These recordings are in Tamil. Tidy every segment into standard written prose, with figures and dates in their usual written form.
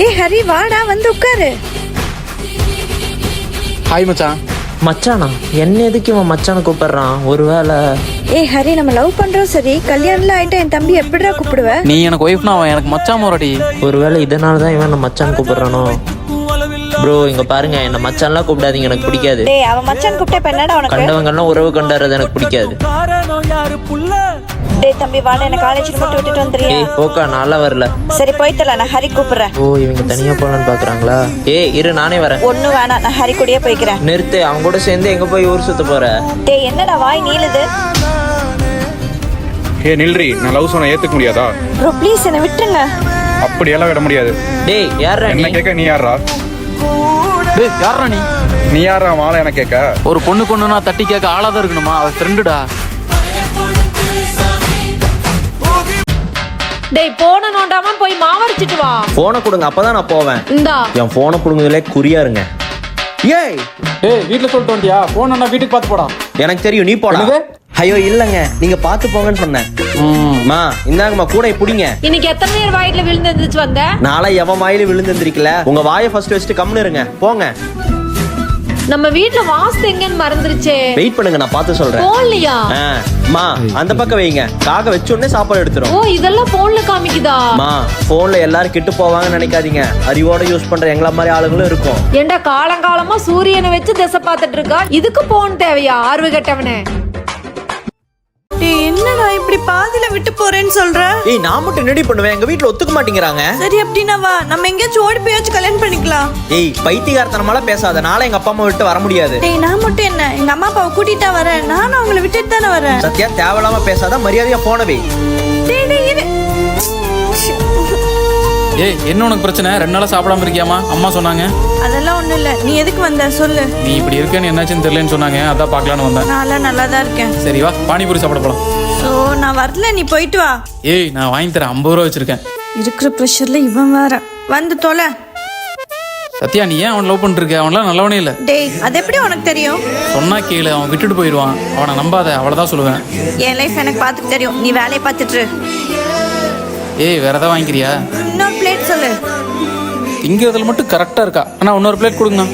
ஏய் ஹரி வாடா வந்து உட்காரு. ஹாய் மச்சான். மச்சானா? என்ன எதுக்கு இவன் மச்சான கூப்பிடுறான்? ஒருவேளை ஏய் ஹரி நம்ம லவ் பண்றோம் சரி, கல்யாணம்ல ஆயிட்டா என் தம்பி எப்படிடா கூப்பிடுவ? நீ எனக்கு ஒய்ஃப்னா அவன் எனக்கு மச்சான் மோரடி. ஒருவேளை இதனாலதான் இவன் என்ன மச்சான் கூப்பிடுறானோ? ப்ரோ இங்க பாருங்க, என்ன மச்சான்லாம் கூப்பிடாதீங்க, எனக்கு பிடிக்காது. டேய் அவன் மச்சான் கூப்பிட்டா இப்ப என்னடா உனக்கு? கண்டவங்கலாம் உறவு கொண்டாடுறது எனக்கு பிடிக்காது. டேய் தம்பி வாடா, என்ன காலேஜ்ல மட்டும் விட்டுட்டு வந்துறியா? ஏய் போக்கா, நல்லா வரல. சரி போய்த்தல, நான் ஹரி கூப்பிடுறேன். ஓ இவங்க தனியா போலான்னு பாக்குறாங்களா? ஏய் இரு நானே வரேன். ஒண்ணு வேணாம், நான் ஹரி கூடயே போய்க்கிறேன். நிறுத்து, அவங்க கூட சேர்ந்து எங்க போய் ஊர் சுத்த போற? டேய் என்னடா வாய் நீளுது? ஏ நில்றி, நான் லவ் சொன்ன ஏத்துக்க முடியாதா? ப்ரோ ப்ளீஸ் என்ன விட்டுருங்க. அப்படியெல்லாம் விட முடியாது. டேய் யாரா என்ன நீ? கேட்க நீ யாரா? டேய் யாரா நீ? நீ யாரா மாலை என்ன கேட்க? ஒரு பொண்ணுன்னா தட்டி கேட்க ஆளாதான் இருக்கணுமா? அவ ஃப்ரெண்டுடா. டேய் போன நோண்டாம போய் மாவடிச்சிட்டு வா. போனை கொடுங்க, அப்பதான் நான் போவேன். இந்தா என் போனை கொடுங்கதுல குறியா இருங்க. ஏய் ஏய் வீட்ல சொல்லிட்டு வந்தியா? போன் நான் வீட்டுக்கு பார்த்து போடா. எனக்கு தெரியும், நீ போடா. என்னது? ஐயோ இல்லங்க, நீங்க பாத்து போங்கன்னு சொன்னேன். மா இந்தாங்கம்மா கூட பிடிங்க. இன்னைக்கு எத்தனை நேரம் வாயில விழுந்து எந்திரிச்சு வந்த? நாளை எவன் வாயில விழுந்துருக்கல. உங்க வாயை ஃபர்ஸ்ட் வச்சுட்டு கம்னு இருங்க, போங்க. நம்ம வீட்ல வாஸ்து எங்கன்னு மறந்துருச்சே. வெயிட் பண்ணுங்க, நான் பார்த்து சொல்றேன். போன்லயா? மா அந்த பக்கம் வைங்க, காக வச்ச உடனே சாப்பாடு எடுத்துரும். ஓ இதெல்லாம் போன்ல காமிக்குதா? மா போன்ல எல்லாரும் கிட்டு போவாங்கன்னு நினைக்காதீங்க, அறிவோட யூஸ் பண்ற எங்கள மாதிரி ஆளுங்களும் இருக்கும். ஏண்டா காலங்காலமா சூரியனை வச்சு திசை பார்த்துட்டு இருக்கா, இதுக்கு போன் தேவையா? ஆர்வ கட்டவனே. டேய் என்னடா இப்படி பாதியில விட்டு போறேன்னு சொல்ற? ஏய் நான் மட்டும் என்னடி பண்ணுவேன், எங்க வீட்ல ஒத்துக்க மாட்டேங்கிறாங்க. சரி அப்படின்னா வா, நம்ம எங்கேயாச்சும் ஓடி போயாச்சும் கல்யாணம் பண்ணிக்கலாம். ஏய் பைத்தியக்காரத்தனமால பேசாத, நாளை எங்க அப்பா அம்மா விட்டு வர முடியாது. டேய் நான் மட்டும் என்ன, எங்க அம்மா அப்பாவை கூட்டிட்டா வரேன், நானும் அவங்கள விட்டுட்டு தானே வரேன். சத்யா தேவையில்லாம பேசாத, மரியாதையா போனவே. டேய் டேய் இரு. ஏய் என்ன உனக்கு பிரச்சனை? 2 நாளா சாப்பிடாம இருக்கியாமா? அம்மா சொன்னாங்க. அதெல்லாம் ஒண்ணும் இல்ல, நீ எதுக்கு வந்த சொல்லு. நீ இப்படி இருக்கேன்னு என்னாச்சுன்னு தெரியலன்னு சொன்னாங்க, அதான் பார்க்கலான்னு வந்தேன். நான் நல்லா தான் இருக்கேன். சரி வா பானிபூரி சாப்பிட போலாம். சோ நான் வரல, நீ போயிட்டு வா. ஏய் நான் வாங்கி தரேன், 50 ரூபா வச்சிருக்கேன். இருக்கிற ப்ரெஷர்ல இவன் வேற வந்து தொலை. சத்யா நீ ஏன் அவன் லவ் பண்ணிட்டு இருக்க? அவன்லாம் நல்லவனே இல்ல. டேய் அது எப்படி உனக்கு தெரியும்? சொன்னா கேளு, அவன் விட்டுட்டு போயிடுவான். அவனை நம்பாத, அவ்வளவுதான் சொல்லுவேன். என் லைஃப் எனக்கு பார்த்துட்டு தெரியும், நீ வேலையை பார்த்துட்டு இரு. ஏய் வேற ஏதாவது வாங்கிக்கிறியா? இன்னொரு பிளேட் சொல்லு. திங்கிறதுல மட்டும் கரெக்டா இருக்கா. ஆனா இன்னொரு பிளேட் கொடுங்க.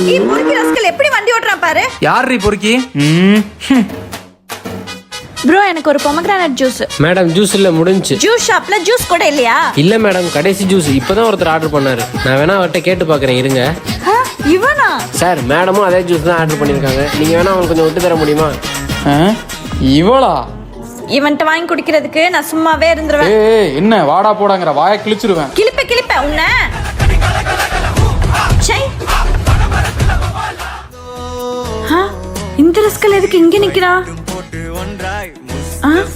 நீ பொறுக்கி ரஸ்கல் எப்படி வண்டி ஓட்டுறான் பாரு. யார் பொறுக்கி? ப்ரோ எனக்கு ஒரு பொமக்ரானட் ஜூஸ். மேடம் ஜூஸ் இல்ல, முடிஞ்சு. ஜூஸ் ஷாப்ல ஜூஸ் கூட இல்லையா? இல்ல மேடம், கடைசி ஜூஸ் இப்பதான் ஒருத்தர் ஆர்டர் பண்ணாரு. நான் வேணா அவர்கிட்ட கேட்டு பாக்குறேன், இருங்க. இவனா? சார் மேடமும் அதே ஜூஸ் தான் ஆர்டர் பண்ணிருக்காங்க, நீங்க வேணா அவங்களுக்கு கொஞ்சம் விட்டு தர முடியுமா? இவளா? இவன்ட்ட வாங்கி குடிக்கிறதுக்கு நான் சும்மாவே இருந்துருவேன். ஏய் என்ன வாடா போடாங்கற, வாயை கிழிச்சிருவேன். கிளிப்ப உன்ன. சை. இந்த ரஸ்கல் எதுக்கு இங்க நிக்கிறா?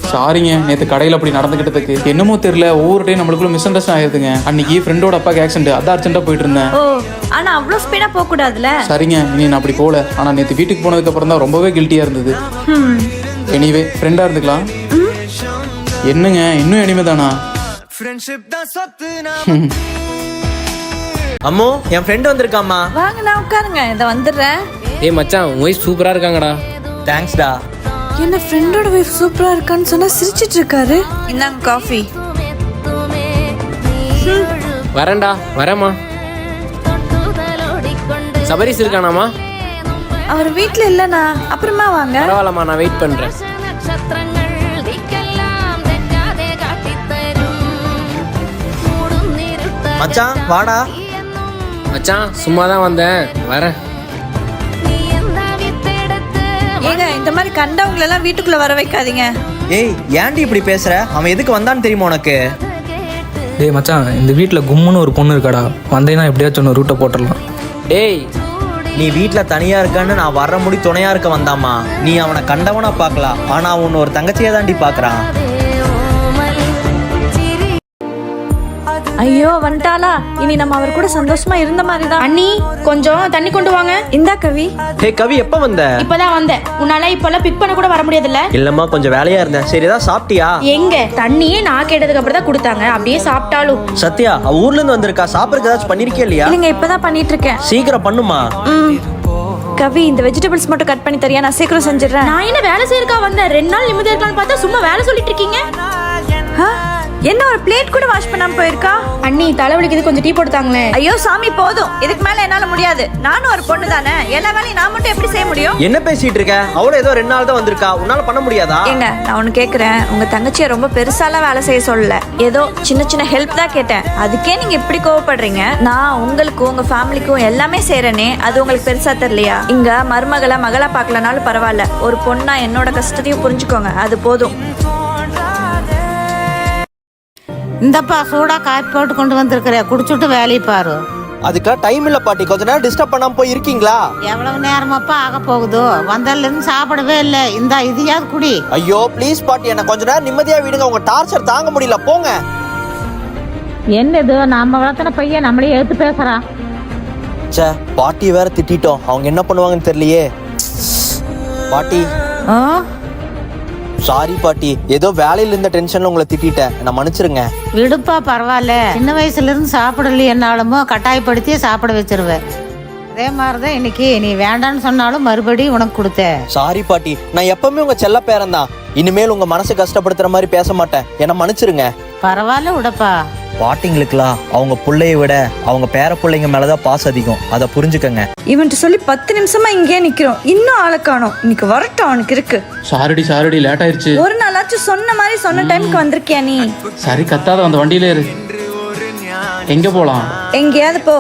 சாரிங்க, நேத்து கடையில அப்படி நடந்துகிட்டதுக்கு. என்னமோ தெரியல, ஒவ்வொரு டைம் நம்மளுக்குள்ள மிஸ் அண்டர்ஸ்டாண்ட் ஆயிருதுங்க. அன்னைக்கு ஃப்ரெண்டோட அப்பாக்கு ஆக்சிடென்ட், அதான் அர்ஜென்ட்டா போயிட்டு இருந்தேன். ஓ ஆனா அவ்வளவு ஸ்பீடா போக கூடாதுல. சரிங்க, இனி நான் அப்படி போல. ஆனா நேத்து வீட்டுக்கு போனதுக்கு அப்புறம் தான் ரொம்பவே கில்ட்டியா இருந்தது. எனிவே ஃப்ரெண்டா இருந்துக்கலாம். என்னங்க இன்னும் எனிமே தானா? அம்மோ என் ஃப்ரெண்ட் வந்திருக்காம்மா. வாங்க நான் உட்காருங்க, இத வந்துடுறேன். ஏய் மச்சான், உங்க வைஃப் சூப்பரா இருக்காங்கடா. தேங்க்ஸ்டா. என்ன ஃப்ரெண்டோட வைஃப் சூப்பரா இருக்கான்னு சொன்னா சிரிச்சிட்டு இருக்காரு. இந்தாங்க காஃபி. வரேன்டா, வரேம்மா. சபரிஸ் இருக்கானாமா? அவர் வீட்ல இல்லனா, அப்புறமா வாங்க. பரவாயில்லம்மா, நான் வெயிட் பண்றேன். மச்சான் வாடா. மச்சான் சும்மா தான் வந்தேன், வரேன். ஏங்க இந்த மாதிரி கண்டவங்கள எல்லாம் வீட்டுக்குள்ள வர வைக்காதீங்க. ஏய் ஏன்டி இப்படி பேசுற? அவன் எதுக்கு வந்தான்னு தெரியுமா உனக்கு? டேய் மச்சான், இந்த வீட்டில் கும்முன்னு ஒரு பொண்ணு இருக்காடா, வந்தேன்னா எப்படியாச்சும் ஒரு ரூட்டை போட்டுடலாம். டேய் நீ வீட்ல தனியா இருக்கான்னு நான் வர முடி துணையா இருக்க வந்தாமா. நீ அவனை கண்டவனா பார்க்கலாம், ஆனா அவன் ஒரு தங்கச்சியை தாண்டி பாக்குறான். ஐயோ வந்துட்டாளா, இனி நம்ம அவர் கூட சந்தோஷமா இருந்த மாதிரி தான். அண்ணி கொஞ்சம் தண்ணி கொண்டு வாங்க. இந்தா கவி. ஹே கவி, எப்ப வந்த? இப்பதான் வந்தேன். உன்னால இப்பெல்லாம் பிக் பண்ண கூட வர முடியாதுல்ல? இல்லம்மா கொஞ்சம் வேலையா இருந்தேன். சரி ஏதாவது சாப்பிட்டியா? எங்க தண்ணியே நான் கேட்டதுக்கு அப்புறம் தான் கொடுத்தாங்க, அப்படியே சாப்பிட்டாலும். சத்யா அவ ஊர்ல இருந்து வந்திருக்கா, சாப்பிடறதுக்கு ஏதாச்சும் பண்ணிருக்கியா இல்லையா? இல்லைங்க இப்பதான் பண்ணிட்டு இருக்கேன். சீக்கிரம் பண்ணுமா. கவி இந்த வெஜிடபிள்ஸ் மட்டும் கட் பண்ணி தரியா? நான் சீக்கிரம் செஞ்சிடறேன். நான் என்ன வேலை செய்யறக்கா வந்தேன்? 2 நாள் நிம்மதியா இருக்கலாம்னு பார்த்தா சும்மா வேலை சொல்லிட்டு இருக்கீங்க. என்ன ஒரு பிளேட் கூட வாஷ் பண்ணாம போயிருக்கா? அண்ணி தலைவலிக்குது, கொஞ்சம் டீ போட்டுத்தாங்களே. ஐயோ சாமி போதும், இதுக்கு மேல என்னால முடியாது. நானும் ஒரு பொண்ணு தானே, எல்லா வேலையும் நான் மட்டும் எப்படி செய்ய முடியும்? என்ன பேசிட்டு இருக்க? அவள ஏதோ 2 நாள் தான் வந்திருக்கா, உன்னால பண்ண முடியாதா? ஏங்க நான் ஒண்ணு கேக்குறேன், உங்க தங்கச்சியை ரொம்ப பெருசாலாம் வேலை செய்ய சொல்லல, ஏதோ சின்ன சின்ன ஹெல்ப் தான் கேட்டேன். அதுக்கே நீங்க இப்படி கோவப்படுறீங்க? நான் உங்களுக்கும் உங்க ஃபேமிலிக்கும் எல்லாமே செய்யறேனே, அது உங்களுக்கு பெருசா தெரியலையா? இங்க மருமகளை மகளா பார்க்கலனாலும் பரவாயில்ல, ஒரு பொண்ணா என்னோட கஷ்டத்தையும் புரிஞ்சுக்கோங்க, அது போதும். இந்தப்பா சூடா காப்பி போட்டு கொண்டு வந்திருக்கிற, குடிச்சுட்டு வேலையை பாரு. அதுக்கெல்லாம் டைம் இல்ல பாட்டி, கொஞ்ச நேரம் டிஸ்டர்ப் பண்ணாம போய் இருக்கீங்களா? எவ்வளவு நேரமாப்பா ஆக போகுது? வந்ததுல இருந்து சாப்பிடவே இல்லை. இந்த இதையாவது குடி. ஐயோ ப்ளீஸ் பாட்டி, என்ன கொஞ்ச நேரம் நிம்மதியா விடுங்க, உங்க டார்ச்சர் தாங்க முடியல, போங்க. என்னது நம்ம வளர்த்தன பையன் நம்மளே எடுத்து பேசுறான். ச்சே, பாட்டி வேற திட்டிட்டோம், அவங்க என்ன பண்ணுவாங்கன்னு தெரியலையே. பாட்டி சாரி பாட்டி, ஏதோ வேலையில இருந்த டென்ஷன்ல உங்களை திட்டிட்டேன், நான் மன்னிச்சிருங்க. விடுப்பா பரவாயில்ல. சின்ன வயசுல இருந்து சாப்பிடல என்னாலுமோ கட்டாயப்படுத்தியே சாப்பிட வச்சிருவேன். அதே மாதிரிதான் இன்னைக்கு நீ வேண்டான்னு சொன்னாலும் மறுபடியும் உனக்கு கொடுத்தேன். சாரி பாட்டி, நான் எப்பவுமே உங்க செல்ல பேரன் தான், இனிமேல் உங்க மனசை கஷ்டப்படுத்துற மாதிரி பேச மாட்டேன், என்ன மன்னிச்சிருங்க. பரவாயில்ல விடப்பா. பாட்டிங்களுக்குலாம் அவங்க பிள்ளைய விட அவங்க பேர பிள்ளைங்க மேலதான் பாசம் அதிகம், அதை புரிஞ்சுக்கங்க. இவன்ட்டு சொல்லி 10 நிமிஷமா இங்கே நிக்கிறோம், இன்னும் ஆளை காணோம். இன்னைக்கு வரட்டும், அவனுக்கு இருக்கு. சாரிடி லேட் ஆயிருச்சு. ஒரு நாளாச்சும் சொன்ன மாதிரி சொன்ன டைமுக்கு வந்திருக்கியா நீ? சரி கத்தாத, அந்த வண்டியில இரு. எங்க போலாம்? எங்கேயாவது போ.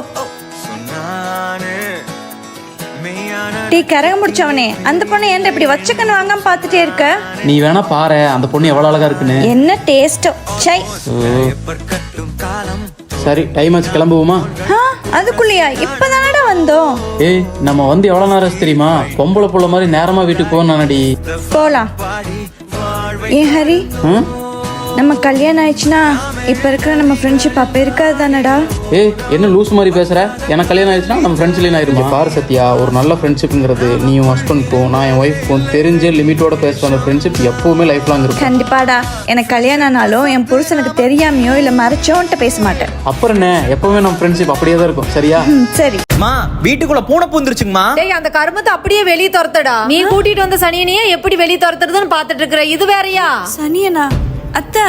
டீ கரக முடிச்சவனே, அந்த பொண்ணு ஏன்டா இப்படி வச்சக்கன்னு வாங்காம பாத்துட்டே இருக்க? நீ வேணா பாரு, அந்த பொண்ணு எவ்வளவு அழகா இருக்குன்னு. என்ன டேஸ்டோ சை. சரி டைம் ஆச்சு, கிளம்புவோமா? அதுக்குள்ளயா? இப்பதானடா வந்தோம். ஏய் நம்ம வந்து எவ்வளவு நேரம் ஆச்சு தெரியுமா? பொம்பளை புள்ள மாதிரி நேரமா வீட்டுக்கு போனானடி. போலாம். ஏன் ஹரி, நம்ம கல்யாணம் ஆயிடுச்சுன்னா இப்ப இருக்கிற நம்ம ஃப்ரெண்ட்ஷிப் அப்ப இருக்காது தானடா? ஏய் என்ன லூஸ் மாதிரி பேசுற? எனக்கு கல்யாணம் ஆயிடுச்சுன்னா நம்ம ஃப்ரெண்ட்ஸ்ல ஆயிருமா? பாரு சத்யா, ஒரு நல்ல ஃப்ரெண்ட்ஷிப்ங்கிறது நீ உன் ஹஸ்பண்ட்க்கும் நான் என் ஒய்ஃப்க்கும் தெரிஞ்ச லிமிட்டோட பேசுற ஃப்ரெண்ட்ஷிப் எப்பவுமே லைஃப் லாங் இருக்கும். கண்டிப்பாடா. எனக்கு கல்யாணம் ஆனாலும் என் புருஷனுக்கு தெரியாமையோ இல்ல மறைச்சோன்ட்டு பேச மாட்டேன். அப்புறம் என்ன, எப்பவுமே நம்ம ஃப்ரெண்ட்ஷிப் அப்படியே தான் இருக்கும், சரியா? சரி. மா வீட்டுக்குள்ள பூனை பூந்துருச்சுங்கம்மா. டேய் அந்த கருமத்தை அப்படியே வெளிய துரத்தடா. நீ கூட்டிட்டு வந்த சனியனையே எப்படி வெளிய துரத்துறதுன்னு பாத்துட்டு இருக்கற, இது வேறயா? சனியனா? அத்தை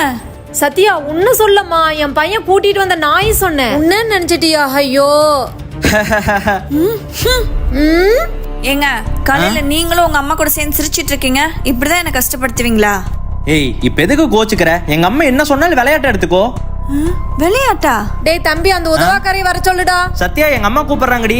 சத்யா உன்ன சொல்லம்மா, என் பையன் கூட்டிட்டு வந்த நாய் சொன்னேன். உன்ன நினைச்சிட்டியா? ஐயோ. ஏங்க காலையில நீங்களும் உங்க அம்மா கூட சேர்ந்து சிரிச்சிட்டு இருக்கீங்க, இப்படிதான் என்ன கஷ்டப்படுத்துவீங்களா? ஏய் இப்ப எதுக்கு கோச்சுக்கிற? எங்க அம்மா என்ன சொன்னாலும் விளையாட்டு எடுத்துக்கோ. விளையாட்டா? டேய் தம்பி, அந்த உதவாக்காரை வர சொல்லுடா. சத்யா எங்க அம்மா கூப்பிடுறாங்கடி.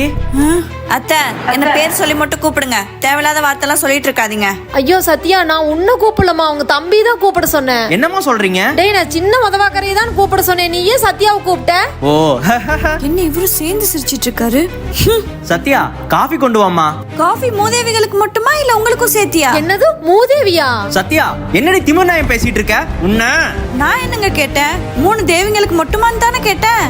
அத்தை என்ன பேர் சொல்லி மட்டும் கூப்பிடுங்க, தேவையில்லாத வார்த்தைலாம் சொல்லிட்டு இருக்காதீங்க. ஐயோ சத்யா, நான் உன்ன கூப்பிடலமா, உங்க தம்பி தான் கூப்பிட சொன்னேன். என்னம்மா சொல்றீங்க? டேய் நான் சின்ன உதவாக்காரையை தான் கூப்பிட சொன்னேன், நீ ஏன் சத்யாவை கூப்பிட்ட? ஓ என்ன இவரு சேர்ந்து சிரிச்சிட்டு இருக்காரு? சத்யா காஃபி கொண்டு வாமா. காஃபி மூதேவிகளுக்கு மட்டுமா இல்ல உங்களுக்கும் சேர்த்தியா? என்னது மூதேவியா? சத்யா என்னடி திமிர் நாயம் பேசிட்டு இருக்க? உன்ன நான் என்னங்க கேட்டேன்? 3 தேவிங்களுக்கு மட்டுமான்னு தானே கேட்டேன்.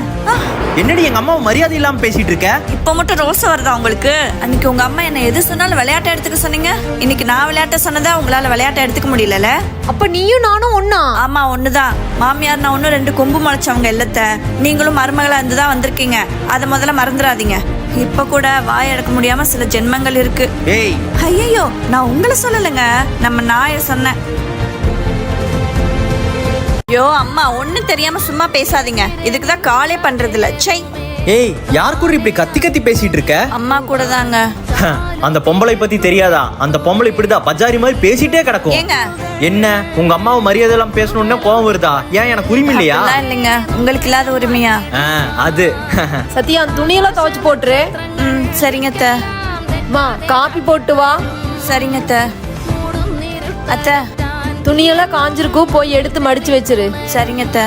என்னடி எங்க அம்மா மரியாதை இல்லாம பேசிட்டு இருக்க? இப்ப மட்டும் ரோஸ் வருதா உங்களுக்கு? அன்னைக்கு உங்க அம்மா என்ன எது சொன்னாலும் விளையாட்டை எடுத்துக்க சொன்னீங்க, இன்னைக்கு நான் விளையாட்ட சொன்னதா உங்களால விளையாட்டை எடுத்துக்க முடியல. அப்ப நீயும் நானும் ஒண்ணா? ஆமா ஒண்ணுதான். மாமியார் நான் ஒன்னும் 2 கொம்பு முளைச்சவங்க இல்லத்த. நீங்களும் மருமகளா இருந்துதான் வந்திருக்கீங்க, அதை முதல்ல மறந்துடாதீங்க. இப்ப கூட வாய் அடக்க முடியாம சில ஜென்மங்கள் இருக்கு. ஏய் ஐயோ நான் உங்களை சொல்லலைங்க, நம்ம நாய சொன்னேன். ஐயோ அம்மா ஒண்ணும் தெரியாம சும்மா பேசாதீங்க, இதுக்குதான் காலே பண்றது இல்ல. சை. ஏய் யார் கூட இப்படி கத்தி கத்தி பேசிட்டு இருக்க? அம்மா கூட தாங்க. அந்த பொம்பளை பத்தி தெரியாதா? அந்த பொம்பளை இப்படிதான் பஜாரி மாதிரி பேசிட்டே கிடக்கும். ஏங்க என்ன உங்க அம்மாவை மரியாதை எல்லாம் பேசணும்னு கோவம் வருதா? ஏன் எனக்கு உரிமை இல்லையா? இல்லைங்க, உங்களுக்கு இல்லாத உரிமையா? அது சத்யா துணியெல்லாம் துவைச்சு போட்டுரு. சரிங்க அத்தை. மா காப்பி போட்டு வா. சரிங்க அத்தை. அத்தை துணியெல்லாம் காஞ்சிருக்கு, போய் எடுத்து மடிச்சு வச்சிரு. சரிங்க அத்தை.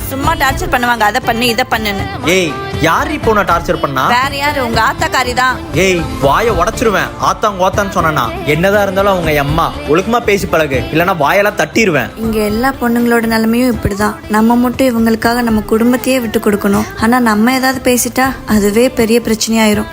சும்மா டார்ச்சர் பண்ணுவாங்க, அதை பண்ணு இதை பண்ணுன்னு. ஏய் யார் இப்போ நான் டார்ச்சர் பண்ணா? வேற யாரு? உங்க ஆத்தாக்காரி தான். ஏய் வாயை உடைச்சிருவேன். ஆத்தாங்க ஓத்தான்னு சொன்னா என்னதான் இருந்தாலும் அவங்க அம்மா, ஒழுக்கமா பேசி பழகு, இல்லைன்னா வாயெல்லாம் தட்டிடுவேன். இங்க எல்லா பொண்ணுங்களோட நிலைமையும் இப்படிதான். நம்ம மட்டும் இவங்களுக்காக நம்ம குடும்பத்தையே விட்டு கொடுக்கணும், ஆனா நம்ம ஏதாவது பேசிட்டா அதுவே பெரிய பிரச்சனையாயிரும்.